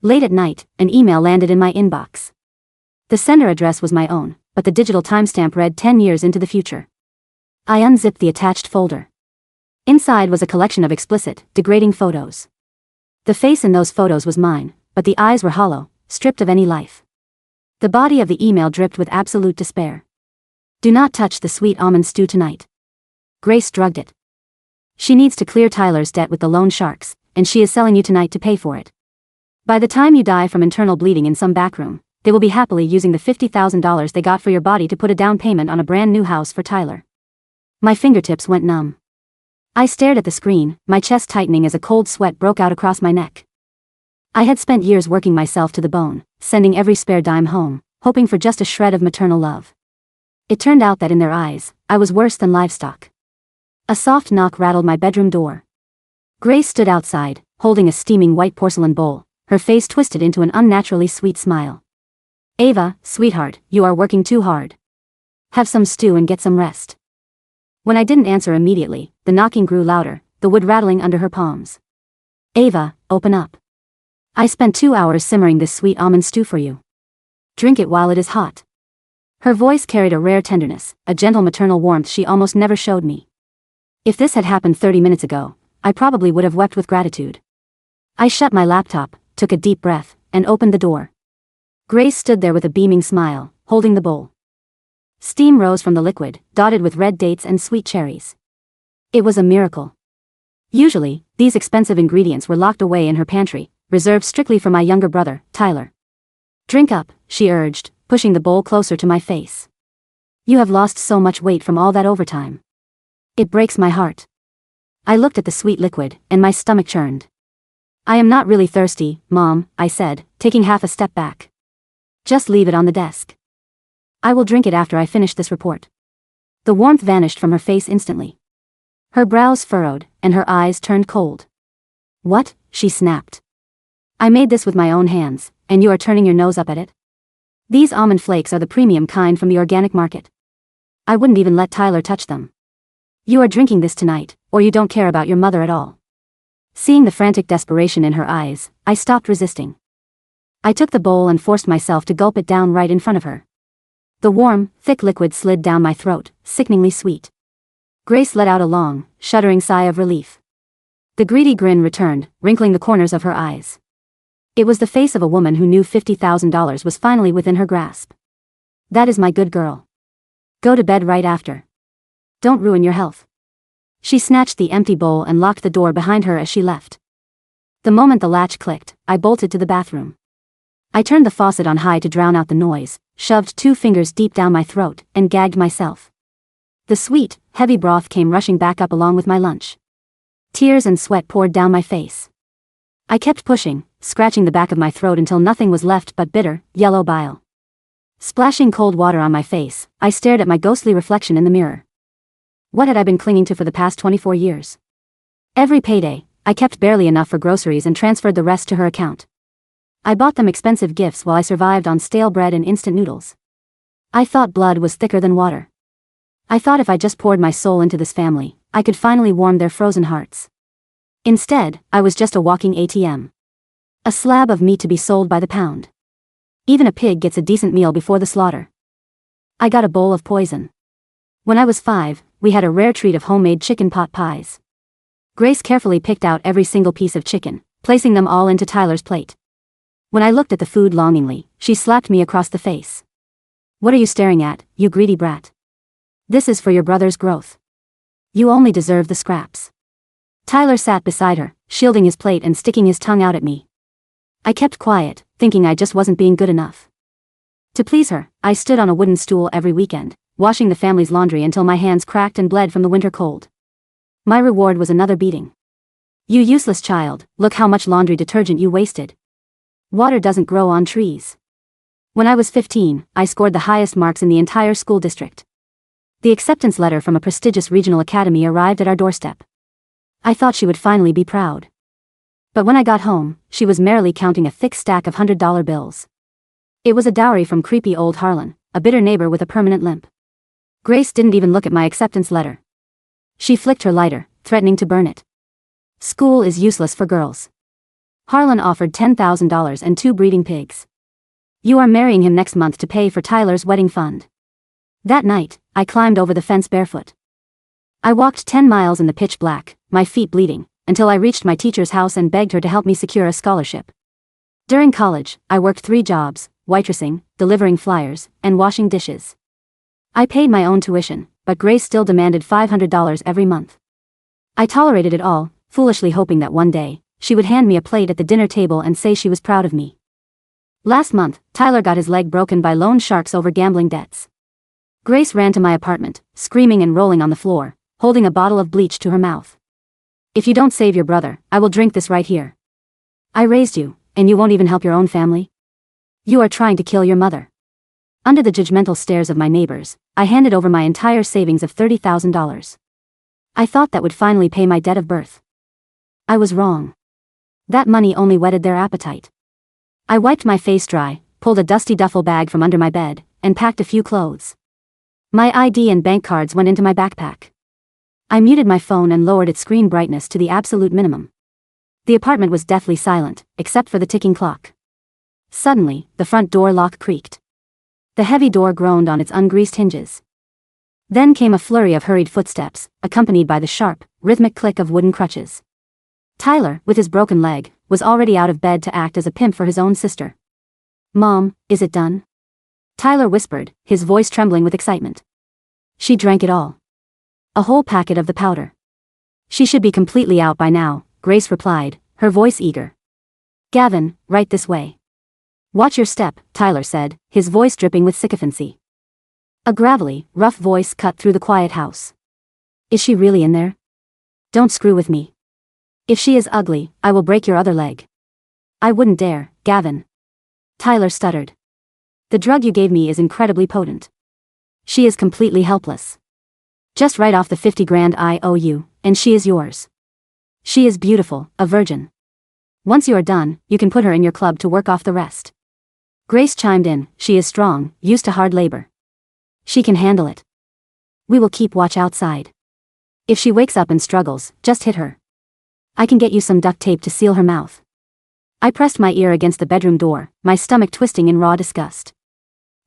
Late at night, an email landed in my inbox. The sender address was my own, but the digital timestamp read 10 years into the future. I unzipped the attached folder. Inside was a collection of explicit, degrading photos. The face in those photos was mine, but the eyes were hollow, stripped of any life. The body of the email dripped with absolute despair. Do not touch the sweet almond stew tonight. Grace drugged it. She needs to clear Tyler's debt with the loan sharks, and she is selling you tonight to pay for it. By the time you die from internal bleeding in some backroom, they will be happily using the $50,000 they got for your body to put a down payment on a brand new house for Tyler. My fingertips went numb. I stared at the screen, my chest tightening as a cold sweat broke out across my neck. I had spent years working myself to the bone, sending every spare dime home, hoping for just a shred of maternal love. It turned out that in their eyes, I was worse than livestock. A soft knock rattled my bedroom door. Grace stood outside, holding a steaming white porcelain bowl, her face twisted into an unnaturally sweet smile. Ava, sweetheart, you are working too hard. Have some stew and get some rest. When I didn't answer immediately, the knocking grew louder, the wood rattling under her palms. Ava, open up. I spent 2 hours simmering this sweet almond stew for you. Drink it while it is hot. Her voice carried a rare tenderness, a gentle maternal warmth she almost never showed me. If this had happened 30 minutes ago, I probably would have wept with gratitude. I shut my laptop, took a deep breath, and opened the door. Grace stood there with a beaming smile, holding the bowl. Steam rose from the liquid, dotted with red dates and sweet cherries. It was a miracle. Usually, these expensive ingredients were locked away in her pantry, reserved strictly for my younger brother, Tyler. Drink up, she urged, pushing the bowl closer to my face. You have lost so much weight from all that overtime. It breaks my heart. I looked at the sweet liquid, and my stomach churned. I am not really thirsty, Mom, I said, taking half a step back. Just leave it on the desk. I will drink it after I finish this report. The warmth vanished from her face instantly. Her brows furrowed, and her eyes turned cold. What? She snapped. I made this with my own hands, and you are turning your nose up at it? These almond flakes are the premium kind from the organic market. I wouldn't even let Tyler touch them. You are drinking this tonight, or you don't care about your mother at all. Seeing the frantic desperation in her eyes, I stopped resisting. I took the bowl and forced myself to gulp it down right in front of her. The warm, thick liquid slid down my throat, sickeningly sweet. Grace let out a long, shuddering sigh of relief. The greedy grin returned, wrinkling the corners of her eyes. It was the face of a woman who knew $50,000 was finally within her grasp. That is my good girl. Go to bed right after. Don't ruin your health. She snatched the empty bowl and locked the door behind her as she left. The moment the latch clicked, I bolted to the bathroom. I turned the faucet on high to drown out the noise, shoved 2 fingers deep down my throat, and gagged myself. The sweet, heavy broth came rushing back up along with my lunch. Tears and sweat poured down my face. I kept pushing, scratching the back of my throat until nothing was left but bitter, yellow bile. Splashing cold water on my face, I stared at my ghostly reflection in the mirror. What had I been clinging to for the past 24 years? Every payday, I kept barely enough for groceries and transferred the rest to her account. I bought them expensive gifts while I survived on stale bread and instant noodles. I thought blood was thicker than water. I thought if I just poured my soul into this family, I could finally warm their frozen hearts. Instead, I was just a walking ATM. A slab of meat to be sold by the pound. Even a pig gets a decent meal before the slaughter. I got a bowl of poison. When I was 5, we had a rare treat of homemade chicken pot pies. Grace carefully picked out every single piece of chicken, placing them all into Tyler's plate. When I looked at the food longingly, she slapped me across the face. What are you staring at, you greedy brat? This is for your brother's growth. You only deserve the scraps. Tyler sat beside her, shielding his plate and sticking his tongue out at me. I kept quiet, thinking I just wasn't being good enough. To please her, I stood on a wooden stool every weekend, washing the family's laundry until my hands cracked and bled from the winter cold. My reward was another beating. You useless child, look how much laundry detergent you wasted. Water doesn't grow on trees. When I was 15, I scored the highest marks in the entire school district. The acceptance letter from a prestigious regional academy arrived at our doorstep. I thought she would finally be proud. But when I got home, she was merrily counting a thick stack of $100 bills. It was a dowry from creepy old Harlan, a bitter neighbor with a permanent limp. Grace didn't even look at my acceptance letter. She flicked her lighter, threatening to burn it. School is useless for girls. Harlan offered $10,000 and 2 breeding pigs. You are marrying him next month to pay for Tyler's wedding fund. That night, I climbed over the fence barefoot. I walked 10 miles in the pitch black, my feet bleeding, until I reached my teacher's house and begged her to help me secure a scholarship. During college, I worked 3 jobs: waitressing, delivering flyers, and washing dishes. I paid my own tuition, but Grace still demanded $500 every month. I tolerated it all, foolishly hoping that one day, she would hand me a plate at the dinner table and say she was proud of me. Last month, Tyler got his leg broken by loan sharks over gambling debts. Grace ran to my apartment, screaming and rolling on the floor, holding a bottle of bleach to her mouth. If you don't save your brother, I will drink this right here. I raised you, and you won't even help your own family? You are trying to kill your mother. Under the judgmental stares of my neighbors, I handed over my entire savings of $30,000. I thought that would finally pay my debt of birth. I was wrong. That money only whetted their appetite. I wiped my face dry, pulled a dusty duffel bag from under my bed, and packed a few clothes. My ID and bank cards went into my backpack. I muted my phone and lowered its screen brightness to the absolute minimum. The apartment was deathly silent, except for the ticking clock. Suddenly, the front door lock creaked. The heavy door groaned on its ungreased hinges. Then came a flurry of hurried footsteps, accompanied by the sharp, rhythmic click of wooden crutches. Tyler, with his broken leg, was already out of bed to act as a pimp for his own sister. "Mom, is it done?" Tyler whispered, his voice trembling with excitement. She drank it all. A whole packet of the powder. She should be completely out by now, Grace replied, her voice eager. "Gavin, right this way." "Watch your step," Tyler said, his voice dripping with sycophancy. A gravelly, rough voice cut through the quiet house. "Is she really in there? Don't screw with me. If she is ugly, I will break your other leg." "I wouldn't dare, Gavin." Tyler stuttered. "The drug you gave me is incredibly potent. She is completely helpless. Just write off the 50 grand I owe you, and she is yours. She is beautiful, a virgin. Once you are done, you can put her in your club to work off the rest." Grace chimed in, "She is strong, used to hard labor. She can handle it. We will keep watch outside. If she wakes up and struggles, just hit her. I can get you some duct tape to seal her mouth." I pressed my ear against the bedroom door, my stomach twisting in raw disgust.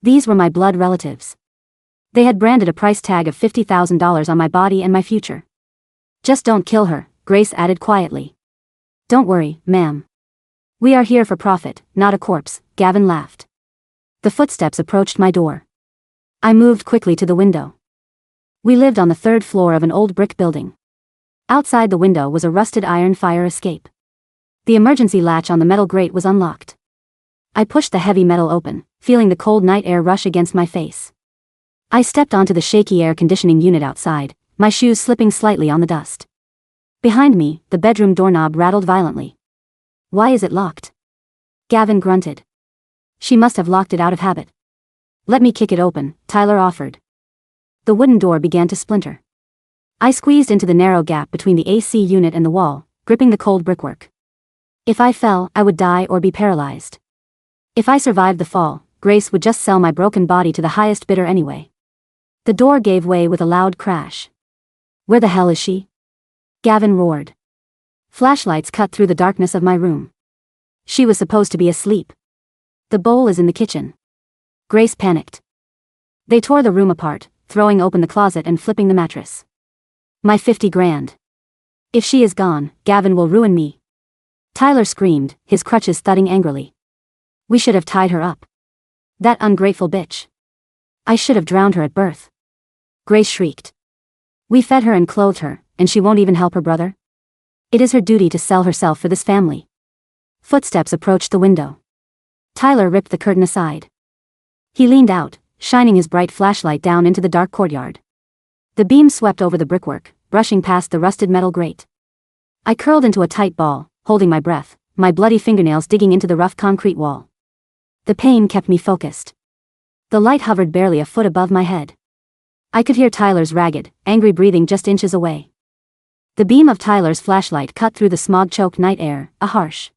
These were my blood relatives. They had branded a price tag of $50,000 on my body and my future. "Just don't kill her," Grace added quietly. "Don't worry, ma'am. We are here for profit, not a corpse," Gavin laughed. The footsteps approached my door. I moved quickly to the window. We lived on the 3rd floor of an old brick building. Outside the window was a rusted iron fire escape. The emergency latch on the metal grate was unlocked. I pushed the heavy metal open, feeling the cold night air rush against my face. I stepped onto the shaky air conditioning unit outside, my shoes slipping slightly on the dust. Behind me, the bedroom doorknob rattled violently. "Why is it locked?" Gavin grunted. "She must have locked it out of habit." "Let me kick it open," Tyler offered. The wooden door began to splinter. I squeezed into the narrow gap between the AC unit and the wall, gripping the cold brickwork. If I fell, I would die or be paralyzed. If I survived the fall, Grace would just sell my broken body to the highest bidder anyway. The door gave way with a loud crash. "Where the hell is she?" Gavin roared. Flashlights cut through the darkness of my room. "She was supposed to be asleep. The bowl is in the kitchen." Grace panicked. They tore the room apart, throwing open the closet and flipping the mattress. "My 50 grand. If she is gone, Gavin will ruin me." Tyler screamed, his crutches thudding angrily. "We should have tied her up. That ungrateful bitch. I should have drowned her at birth." Grace shrieked. "We fed her and clothed her, and she won't even help her brother? It is her duty to sell herself for this family." Footsteps approached the window. Tyler ripped the curtain aside. He leaned out, shining his bright flashlight down into the dark courtyard. The beam swept over the brickwork, brushing past the rusted metal grate. I curled into a tight ball, holding my breath, my bloody fingernails digging into the rough concrete wall. The pain kept me focused. The light hovered barely a foot above my head. I could hear Tyler's ragged, angry breathing just inches away. The beam of Tyler's flashlight cut through the smog-choked night air, a harsh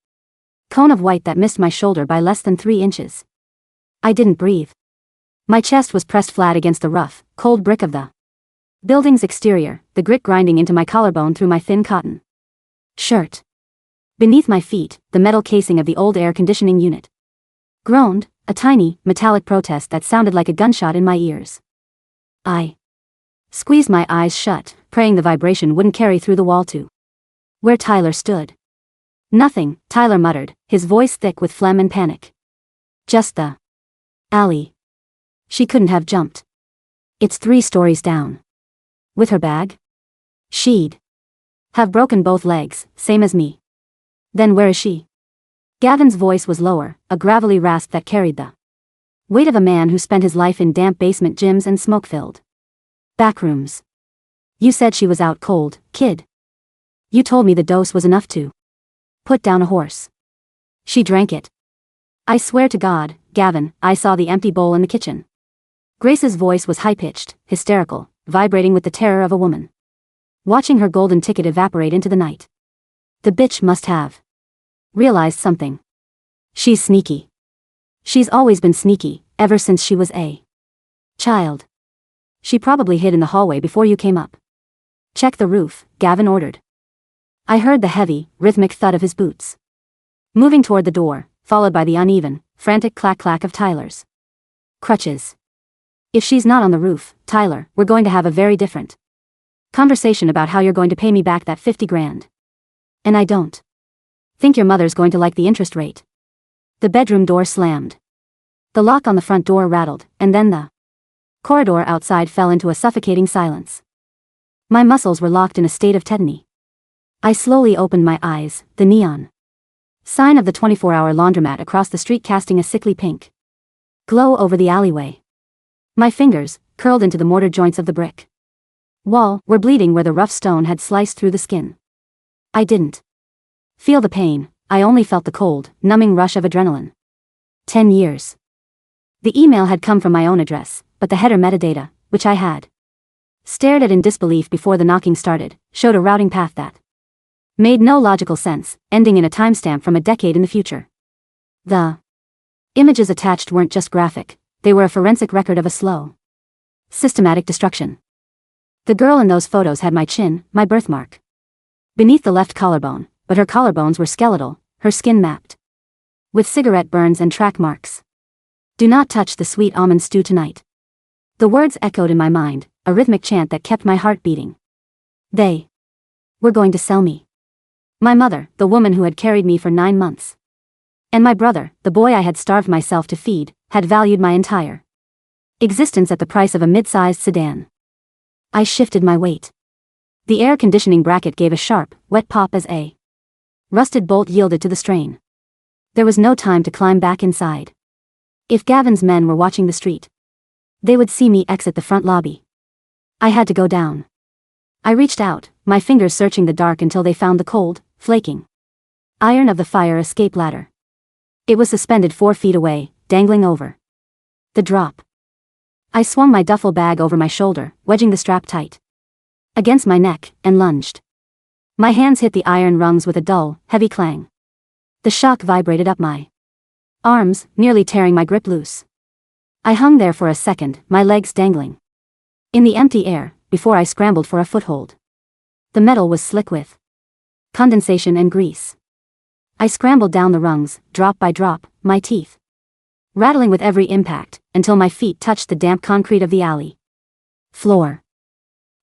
cone of white that missed my shoulder by less than 3 inches. I didn't breathe. My chest was pressed flat against the rough, cold brick of the building's exterior, the grit grinding into my collarbone through my thin cotton shirt. Beneath my feet, the metal casing of the old air conditioning unit groaned, a tiny, metallic protest that sounded like a gunshot in my ears. I squeezed my eyes shut, praying the vibration wouldn't carry through the wall to where Tyler stood. Nothing, Tyler muttered, his voice thick with phlegm and panic. Just the alley. She couldn't have jumped. It's 3 stories down. With her bag? She'd have broken both legs, same as me. Then where is she? Gavin's voice was lower, a gravelly rasp that carried the weight of a man who spent his life in damp basement gyms and smoke-filled backrooms. You said she was out cold, kid. You told me the dose was enough to put down a horse. She drank it. I swear to God, Gavin, I saw the empty bowl in the kitchen. Grace's voice was high-pitched, hysterical, vibrating with the terror of a woman watching her golden ticket evaporate into the night. The bitch must have realized something. She's sneaky. She's always been sneaky, ever since she was a child. She probably hid in the hallway before you came up. Check the roof, Gavin ordered. I heard the heavy, rhythmic thud of his boots moving toward the door, followed by the uneven, frantic clack-clack of Tyler's crutches. If she's not on the roof, Tyler, we're going to have a very different conversation about how you're going to pay me back that 50 grand. And I don't think your mother's going to like the interest rate. The bedroom door slammed. The lock on the front door rattled, and then the corridor outside fell into a suffocating silence. My muscles were locked in a state of tetany. I slowly opened my eyes, the neon sign of the 24-hour laundromat across the street casting a sickly pink glow over the alleyway. My fingers, curled into the mortar joints of the brick wall, were bleeding where the rough stone had sliced through the skin. I didn't feel the pain, I only felt the cold, numbing rush of adrenaline. 10 years. The email had come from my own address, but the header metadata, which I had stared at in disbelief before the knocking started, showed a routing path that made no logical sense, ending in a timestamp from a decade in the future. The images attached weren't just graphic, they were a forensic record of a slow, systematic destruction. The girl in those photos had my chin, my birthmark, beneath the left collarbone, but her collarbones were skeletal, her skin mapped with cigarette burns and track marks. Do not touch the sweet almond stew tonight. The words echoed in my mind, a rhythmic chant that kept my heart beating. They were going to sell me. My mother, the woman who had carried me for 9 months. And my brother, the boy I had starved myself to feed, had valued my entire existence at the price of a mid-sized sedan. I shifted my weight. The air conditioning bracket gave a sharp, wet pop as a rusted bolt yielded to the strain. There was no time to climb back inside. If Gavin's men were watching the street, they would see me exit the front lobby. I had to go down. I reached out, my fingers searching the dark until they found the cold, flaking iron of the fire escape ladder. It was suspended 4 feet away, dangling over the drop. I swung my duffel bag over my shoulder, wedging the strap tight against my neck, and lunged. My hands hit the iron rungs with a dull, heavy clang. The shock vibrated up my arms, nearly tearing my grip loose. I hung there for a second, my legs dangling in the empty air, before I scrambled for a foothold. The metal was slick with condensation and grease. I scrambled down the rungs, drop by drop, my teeth rattling with every impact, until my feet touched the damp concrete of the alley floor.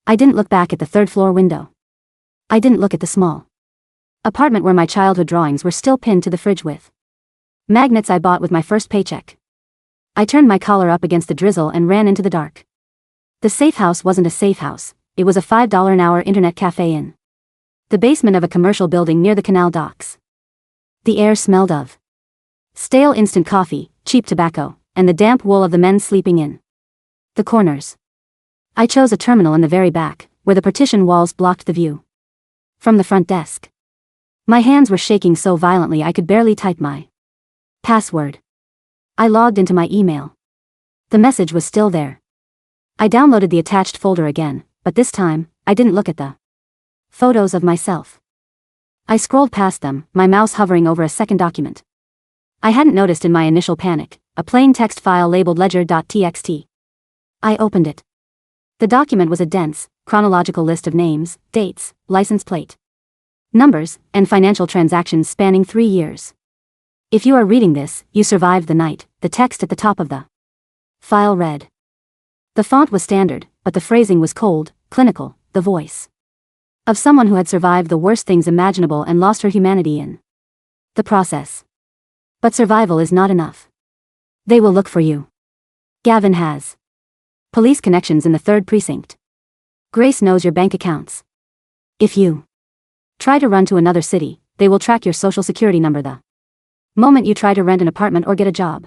I didn't look back at the 3rd-floor window. I didn't look at the small apartment where my childhood drawings were still pinned to the fridge with magnets I bought with my first paycheck. I turned my collar up against the drizzle and ran into the dark. The safe house wasn't a safe house, it was a $5 an hour internet cafe in the basement of a commercial building near the canal docks. The air smelled of stale instant coffee, cheap tobacco, and the damp wool of the men sleeping in the corners. I chose a terminal in the very back, where the partition walls blocked the view from the front desk. My hands were shaking so violently I could barely type my password. I logged into my email. The message was still there. I downloaded the attached folder again, but this time, I didn't look at the photos of myself. I scrolled past them, my mouse hovering over a second document. I hadn't noticed in my initial panic, a plain text file labeled ledger.txt. I opened it. The document was a dense, chronological list of names, dates, license plate numbers, and financial transactions spanning 3 years. If you are reading this, you survived the night, the text at the top of the file read. The font was standard, but the phrasing was cold, clinical, the voice of someone who had survived the worst things imaginable and lost her humanity in the process. But survival is not enough. They will look for you. Gavin has police connections in the 3rd precinct. Grace knows your bank accounts. If you try to run to another city, they will track your social security number the moment you try to rent an apartment or get a job.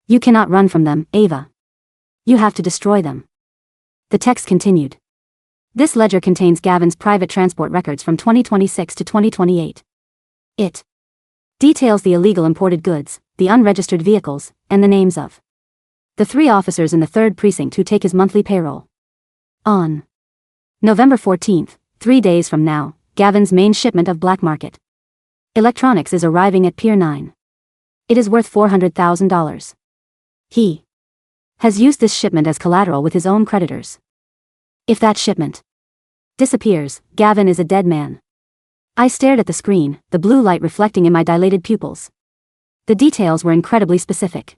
You cannot run from them, Ava. You have to destroy them. The text continued. This ledger contains Gavin's private transport records from 2026 to 2028. It details the illegal imported goods, the unregistered vehicles, and the names of the 3 officers in the 3rd precinct who take his monthly payroll. On November 14th, 3 days from now, Gavin's main shipment of black market electronics is arriving at Pier 9. It is worth $400,000. He has used this shipment as collateral with his own creditors. If that shipment disappears, Gavin is a dead man. I stared at the screen, the blue light reflecting in my dilated pupils. The details were incredibly specific.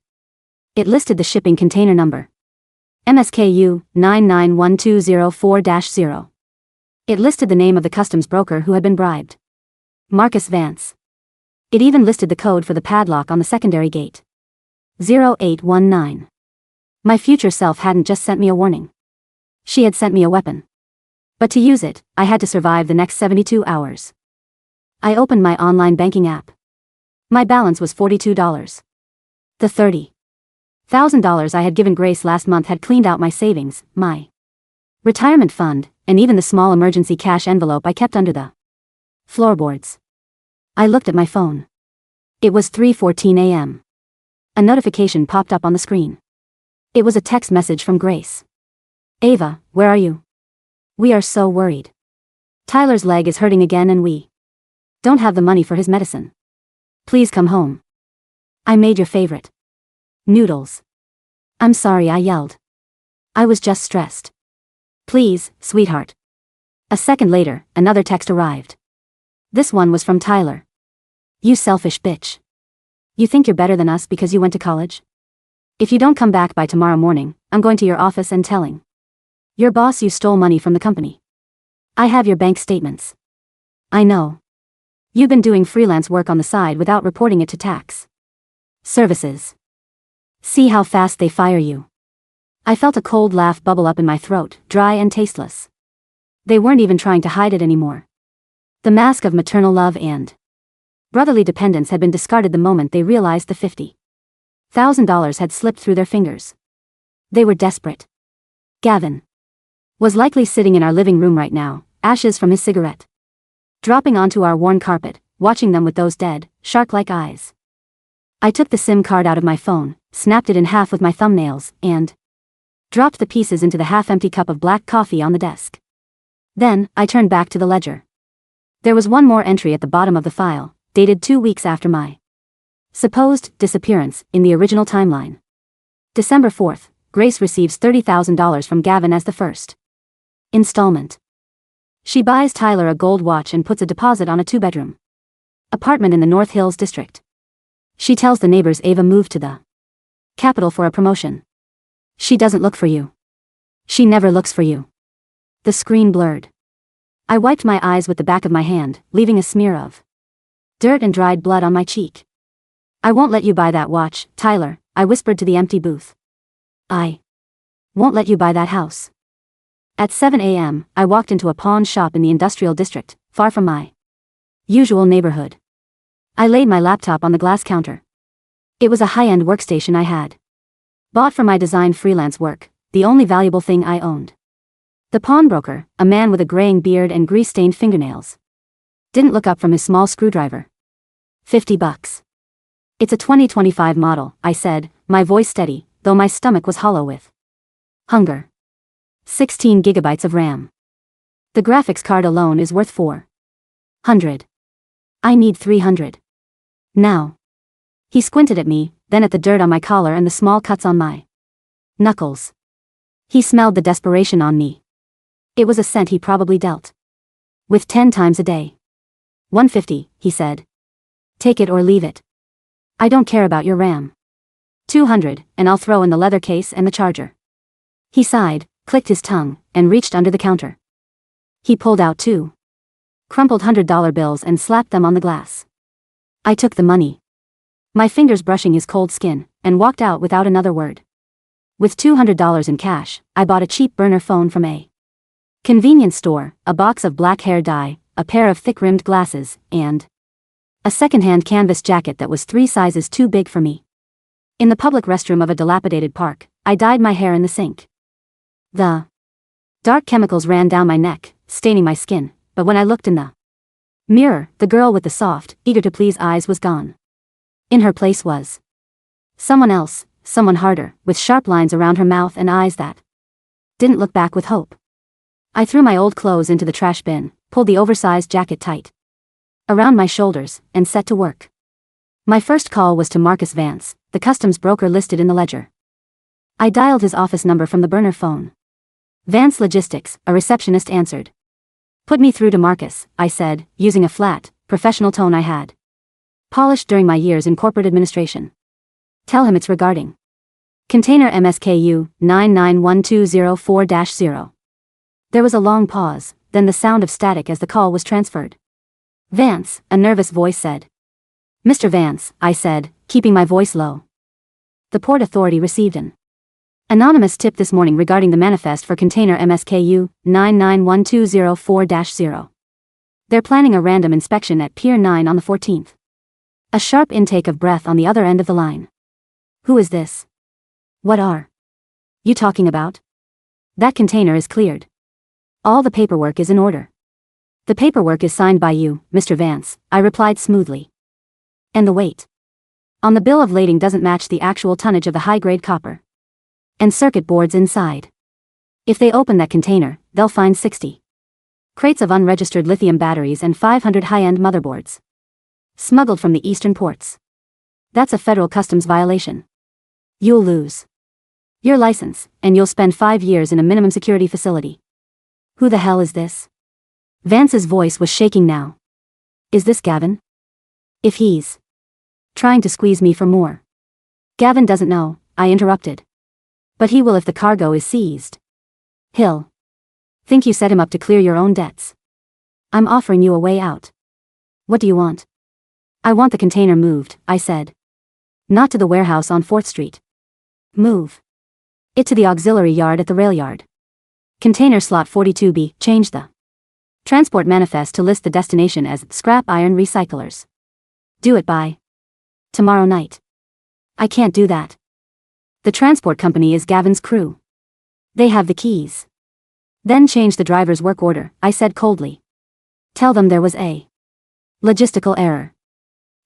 It listed the shipping container number. MSKU 991204-0. It listed the name of the customs broker who had been bribed. Marcus Vance. It even listed the code for the padlock on the secondary gate. 0819. My future self hadn't just sent me a warning. She had sent me a weapon. But to use it, I had to survive the next 72 hours. I opened my online banking app. My balance was $42. The $30,000 I had given Grace last month had cleaned out my savings, my retirement fund, and even the small emergency cash envelope I kept under the floorboards. I looked at my phone. It was 3:14 a.m. A notification popped up on the screen. It was a text message from Grace. Ava, where are you? We are so worried. Tyler's leg is hurting again and we don't have the money for his medicine. Please come home. I made your favorite noodles. I'm sorry, I yelled. I was just stressed. Please, sweetheart. A second later, another text arrived. This one was from Tyler. You selfish bitch. You think you're better than us because you went to college? If you don't come back by tomorrow morning, I'm going to your office and telling your boss you stole money from the company. I have your bank statements. I know. You've been doing freelance work on the side without reporting it to tax services. See how fast they fire you. I felt a cold laugh bubble up in my throat, dry and tasteless. They weren't even trying to hide it anymore. The mask of maternal love and brotherly dependence had been discarded the moment they realized the $50,000 had slipped through their fingers. They were desperate. Gavin was likely sitting in our living room right now, ashes from his cigarette dropping onto our worn carpet, watching them with those dead, shark-like eyes. I took the SIM card out of my phone, snapped it in half with my thumbnails, and dropped the pieces into the half-empty cup of black coffee on the desk. Then, I turned back to the ledger. There was one more entry at the bottom of the file, dated 2 weeks after my supposed disappearance in the original timeline. December 4th, Grace receives $30,000 from Gavin as the first installment. She buys Tyler a gold watch and puts a deposit on a 2-bedroom apartment in the North Hills district. She tells the neighbors Ava moved to the capital for a promotion. She doesn't look for you. She never looks for you. The screen blurred. I wiped my eyes with the back of my hand, leaving a smear of dirt and dried blood on my cheek. I won't let you buy that watch, Tyler, I whispered to the empty booth. I won't let you buy that house. At 7 a.m., I walked into a pawn shop in the industrial district, far from my usual neighborhood. I laid my laptop on the glass counter. It was a high-end workstation I had bought for my design freelance work, the only valuable thing I owned. The pawnbroker, a man with a graying beard and grease-stained fingernails, didn't look up from his small screwdriver. $50. It's a 2025 model, I said, my voice steady, though my stomach was hollow with hunger. 16 gigabytes of RAM. The graphics card alone is worth $400. I need $300. Now. He squinted at me, then at the dirt on my collar and the small cuts on my knuckles. He smelled the desperation on me. It was a scent he probably dealt with 10 times a day. $150, he said. Take it or leave it. I don't care about your RAM. $200, and I'll throw in the leather case and the charger. He sighed, clicked his tongue, and reached under the counter. He pulled out 2 crumpled $100 bills and slapped them on the glass. I took the money, my fingers brushing his cold skin, and walked out without another word. With $200 in cash, I bought a cheap burner phone from a convenience store, a box of black hair dye, a pair of thick-rimmed glasses, and a second-hand canvas jacket that was 3 sizes too big for me. In the public restroom of a dilapidated park, I dyed my hair in the sink. The dark chemicals ran down my neck, staining my skin, but when I looked in the mirror, the girl with the soft, eager-to-please eyes was gone. In her place was someone else, someone harder, with sharp lines around her mouth and eyes that didn't look back with hope. I threw my old clothes into the trash bin, pulled the oversized jacket tight around my shoulders, and set to work. My first call was to Marcus Vance, the customs broker listed in the ledger. I dialed his office number from the burner phone. Vance Logistics, a receptionist answered. Put me through to Marcus, I said, using a flat, professional tone I had polished during my years in corporate administration. Tell him it's regarding container MSKU 991204-0. There was a long pause, then the sound of static as the call was transferred. Vance, a nervous voice said. Mr. Vance, I said, keeping my voice low. The Port Authority received an anonymous tip this morning regarding the manifest for container MSKU 991204-0. They're planning a random inspection at Pier 9 on the 14th. A sharp intake of breath on the other end of the line. Who is this? What are you talking about? That container is cleared. All the paperwork is in order. The paperwork is signed by you, Mr. Vance, I replied smoothly. And the weight on the bill of lading doesn't match the actual tonnage of the high-grade copper and circuit boards inside. If they open that container, they'll find 60 crates of unregistered lithium batteries and 500 high-end motherboards smuggled from the eastern ports. That's a federal customs violation. You'll lose your license, and you'll spend 5 years in a minimum security facility. Who the hell is this? Vance's voice was shaking now. Is this Gavin? If he's trying to squeeze me for more. Gavin doesn't know, I interrupted. But he will if the cargo is seized. He'll think you set him up to clear your own debts. I'm offering you a way out. What do you want? I want the container moved, I said. Not to the warehouse on 4th Street. Move it to the auxiliary yard at the rail yard. Container slot 42B, change the transport manifest to list the destination as scrap iron recyclers. Do it by tomorrow night. I can't do that. The transport company is Gavin's crew. They have the keys. Then change the driver's work order, I said coldly. Tell them there was a logistical error.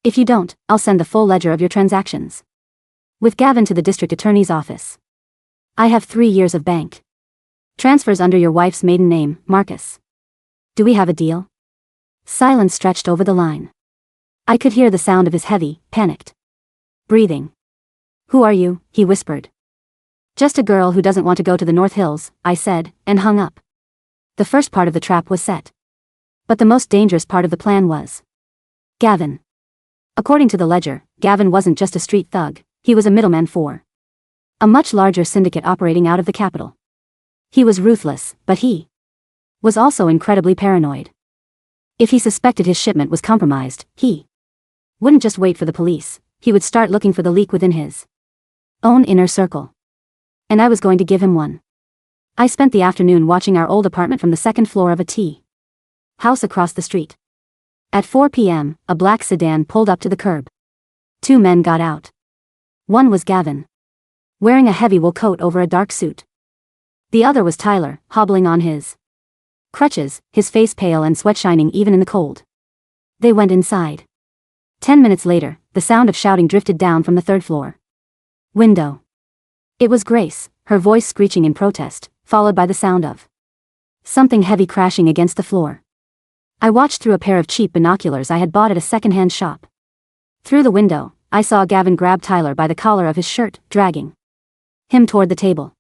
If you don't, I'll send the full ledger of your transactions. With Gavin to the district attorney's office. I have 3 years of bank transfers under your wife's maiden name, Marcus. Do we have a deal? Silence stretched over the line. I could hear the sound of his heavy, panicked breathing. Who are you? He whispered. Just a girl who doesn't want to go to the North Hills, I said, and hung up. The first part of the trap was set. But the most dangerous part of the plan was Gavin. According to the ledger, Gavin wasn't just a street thug, he was a middleman for a much larger syndicate operating out of the capital. He was ruthless, but he was also incredibly paranoid. If he suspected his shipment was compromised, he wouldn't just wait for the police, he would start looking for the leak within his own inner circle. And I was going to give him one. I spent the afternoon watching our old apartment from the 2nd floor of a tea house across the street. At 4 p.m., a black sedan pulled up to the curb. 2 men got out. One was Gavin, wearing a heavy wool coat over a dark suit. The other was Tyler, hobbling on his crutches, his face pale and sweat shining even in the cold. They went inside. 10 minutes later, the sound of shouting drifted down from the 3rd floor window. It was Grace, her voice screeching in protest, followed by the sound of something heavy crashing against the floor. I watched through a pair of cheap binoculars I had bought at a second-hand shop. Through the window, I saw Gavin grab Tyler by the collar of his shirt, dragging him toward the table.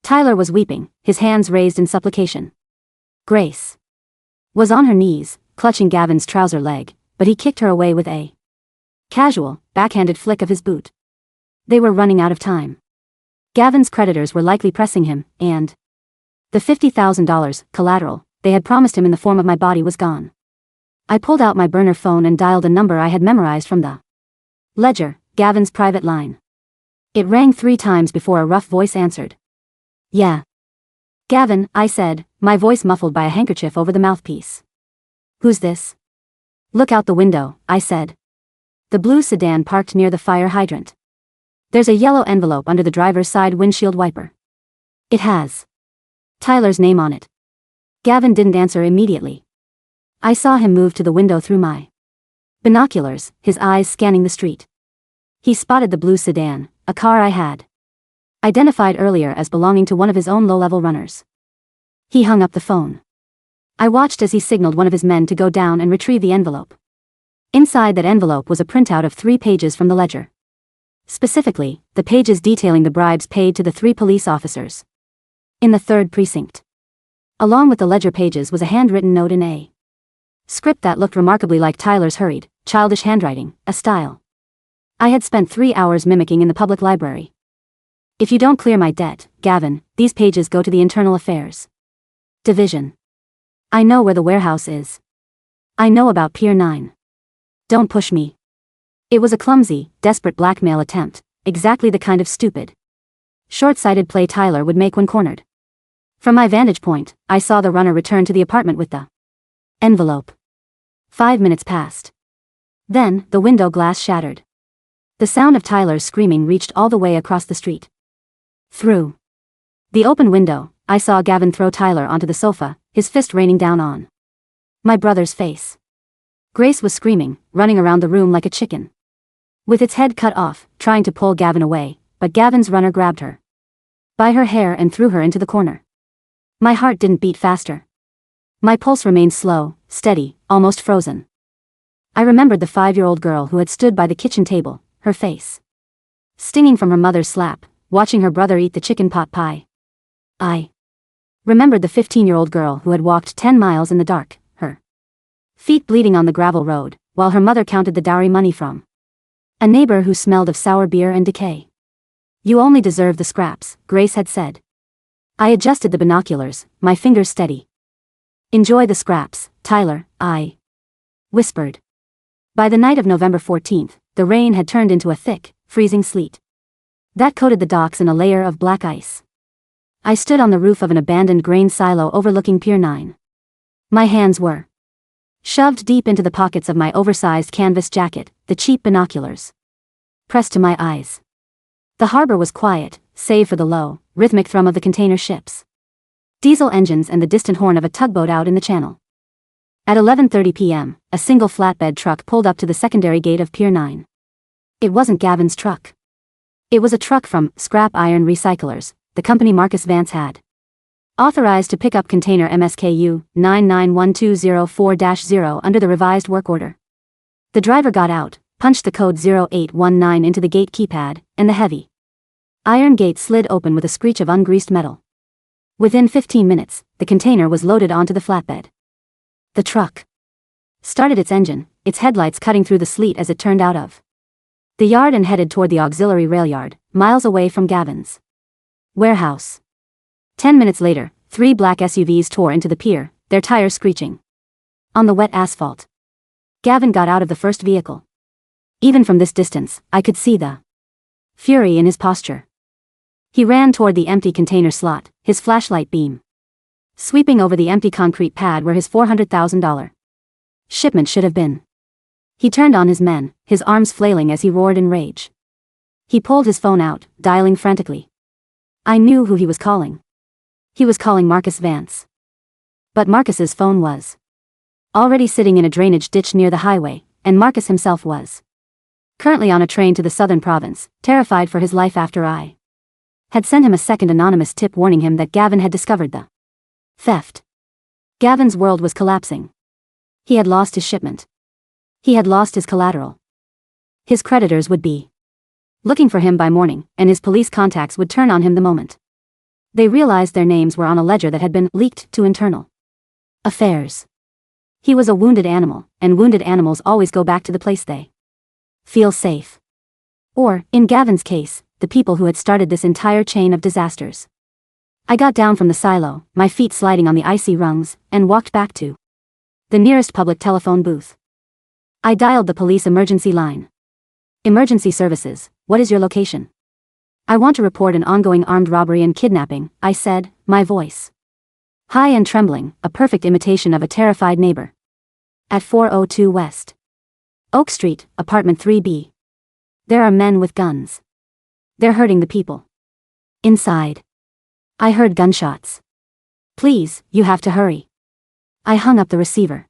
Tyler was weeping, his hands raised in supplication. Grace was on her knees, clutching Gavin's trouser leg, but he kicked her away with a casual, backhanded flick of his boot. They were running out of time. Gavin's creditors were likely pressing him, and the $50,000 collateral they had promised him in the form of my body was gone. I pulled out my burner phone and dialed a number I had memorized from the ledger, Gavin's private line. It rang 3 times before a rough voice answered. "Yeah. Gavin," I said, my voice muffled by a handkerchief over the mouthpiece. "Who's this?" "Look out the window," I said. The blue sedan parked near the fire hydrant. "There's a yellow envelope under the driver's side windshield wiper. It has Tyler's name on it." Gavin didn't answer immediately. I saw him move to the window through my binoculars, his eyes scanning the street. He spotted the blue sedan, a car I had identified earlier as belonging to one of his own low-level runners. He hung up the phone. I watched as he signaled one of his men to go down and retrieve the envelope. Inside that envelope was a printout of 3 pages from the ledger. Specifically, the pages detailing the bribes paid to the 3 police officers in the 3rd precinct. Along with the ledger pages was a handwritten note in a script that looked remarkably like Tyler's hurried, childish handwriting, a style I had spent 3 hours mimicking in the public library. "If you don't clear my debt, Gavin, these pages go to the Internal Affairs Division. I know where the warehouse is. I know about Pier 9. Don't push me." It was a clumsy, desperate blackmail attempt, exactly the kind of stupid, short-sighted play Tyler would make when cornered. From my vantage point, I saw the runner return to the apartment with the envelope. 5 minutes passed. Then, the window glass shattered. The sound of Tyler's screaming reached all the way across the street. Through the open window, I saw Gavin throw Tyler onto the sofa, his fist raining down on my brother's face. Grace was screaming, running around the room like a chicken, with its head cut off, trying to pull Gavin away, but Gavin's runner grabbed her by her hair and threw her into the corner. My heart didn't beat faster. My pulse remained slow, steady, almost frozen. I remembered the 5-year-old girl who had stood by the kitchen table, her face stinging from her mother's slap, watching her brother eat the chicken pot pie. I remembered the 15-year-old girl who had walked 10 miles in the dark, her feet bleeding on the gravel road, while her mother counted the dowry money from a neighbor who smelled of sour beer and decay. "You only deserve the scraps," Grace had said. I adjusted the binoculars, my fingers steady. "Enjoy the scraps, Tyler," I whispered. By the night of November 14th, the rain had turned into a thick, freezing sleet that coated the docks in a layer of black ice. I stood on the roof of an abandoned grain silo overlooking Pier 9. My hands were shoved deep into the pockets of my oversized canvas jacket, the cheap binoculars pressed to my eyes. The harbor was quiet, save for the low, rhythmic thrum of the container ships, diesel engines and the distant horn of a tugboat out in the channel. At 11:30 p.m., a single flatbed truck pulled up to the secondary gate of Pier 9. It wasn't Gavin's truck. It was a truck from Scrap Iron Recyclers, the company Marcus Vance had authorized to pick up container MSKU 991204-0 under the revised work order. The driver got out, punched the code 0819 into the gate keypad, and the heavy iron gate slid open with a screech of ungreased metal. Within 15 minutes, the container was loaded onto the flatbed. The truck started its engine, its headlights cutting through the sleet as it turned out of the yard and headed toward the auxiliary rail yard, miles away from Gavin's warehouse. 10 minutes later, 3 black SUVs tore into the pier, their tires screeching on the wet asphalt. Gavin got out of the first vehicle. Even from this distance, I could see the fury in his posture. He ran toward the empty container slot, his flashlight beam sweeping over the empty concrete pad where his $400,000 shipment should have been. He turned on his men, his arms flailing as he roared in rage. He pulled his phone out, dialing frantically. I knew who he was calling. He was calling Marcus Vance. But Marcus's phone was already sitting in a drainage ditch near the highway, and Marcus himself was currently on a train to the southern province, terrified for his life after I had sent him a second anonymous tip warning him that Gavin had discovered the theft. Gavin's world was collapsing. He had lost his shipment. He had lost his collateral. His creditors would be looking for him by morning, and his police contacts would turn on him the moment they realized their names were on a ledger that had been leaked to Internal Affairs. He was a wounded animal, and wounded animals always go back to the place they feel safe. Or, in Gavin's case, the people who had started this entire chain of disasters. I got down from the silo, my feet sliding on the icy rungs, and walked back to the nearest public telephone booth. I dialed the police emergency line. Emergency services, what is your location? I want to report an ongoing armed robbery and kidnapping, I said, my voice high and trembling, a perfect imitation of a terrified neighbor. At 402 West Oak Street, apartment 3B. There are men with guns. They're hurting the people inside. I heard gunshots. Please, you have to hurry. I hung up the receiver.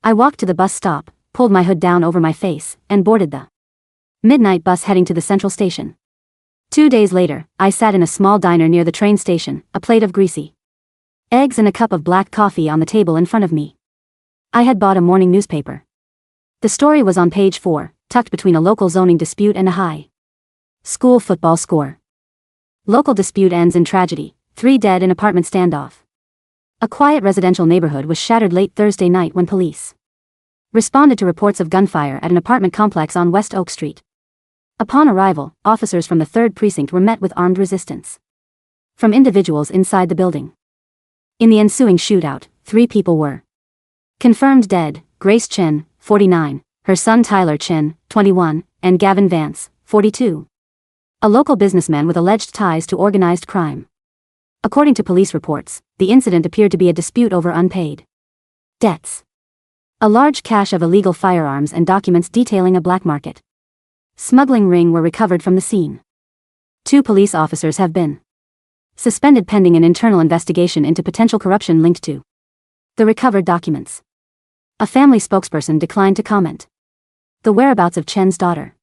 I walked to the bus stop, pulled my hood down over my face, and boarded the midnight bus heading to the central station. 2 days later, I sat in a small diner near the train station, a plate of greasy eggs and a cup of black coffee on the table in front of me. I had bought a morning newspaper. The story was on page 4, tucked between a local zoning dispute and a high school football score. Local dispute ends in tragedy, 3 dead in apartment standoff. A quiet residential neighborhood was shattered late Thursday night when police responded to reports of gunfire at an apartment complex on West Oak Street. Upon arrival, officers from the 3rd Precinct were met with armed resistance from individuals inside the building. In the ensuing shootout, 3 people were confirmed dead: Grace Chin, 49, her son Tyler Chin, 21, and Gavin Vance, 42. A local businessman with alleged ties to organized crime. According to police reports, the incident appeared to be a dispute over unpaid debts. A large cache of illegal firearms and documents detailing a black market smuggling ring were recovered from the scene. 2 police officers have been suspended pending an internal investigation into potential corruption linked to the recovered documents. A family spokesperson declined to comment. The whereabouts of Chen's daughter,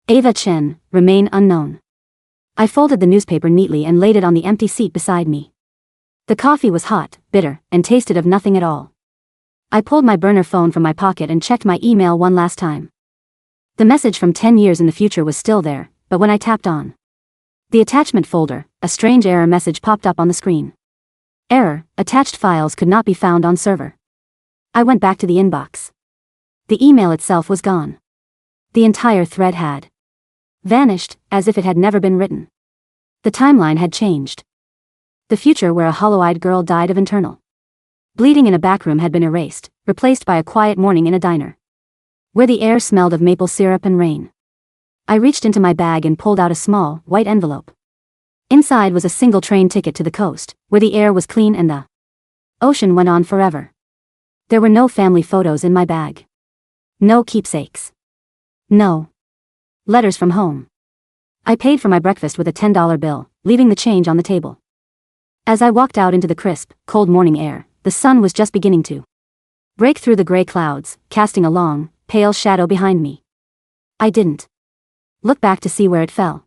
Ava Chen, remain unknown. I folded the newspaper neatly and laid it on the empty seat beside me. The coffee was hot, bitter, and tasted of nothing at all. I pulled my burner phone from my pocket and checked my email one last time. The message from 10 years in the future was still there, but when I tapped on the attachment folder, a strange error message popped up on the screen. Error: attached files could not be found on server. I went back to the inbox. The email itself was gone. The entire thread had vanished, as if it had never been written. The timeline had changed. The future where a hollow-eyed girl died of internal bleeding in a backroom had been erased, replaced by a quiet morning in a diner, where the air smelled of maple syrup and rain. I reached into my bag and pulled out a small, white envelope. Inside was a single train ticket to the coast, where the air was clean and the ocean went on forever. There were no family photos in my bag. No keepsakes. No letters from home. I paid for my breakfast with a $10 bill, leaving the change on the table. As I walked out into the crisp, cold morning air, the sun was just beginning to break through the gray clouds, casting a long, pale shadow behind me. I didn't look back to see where it fell.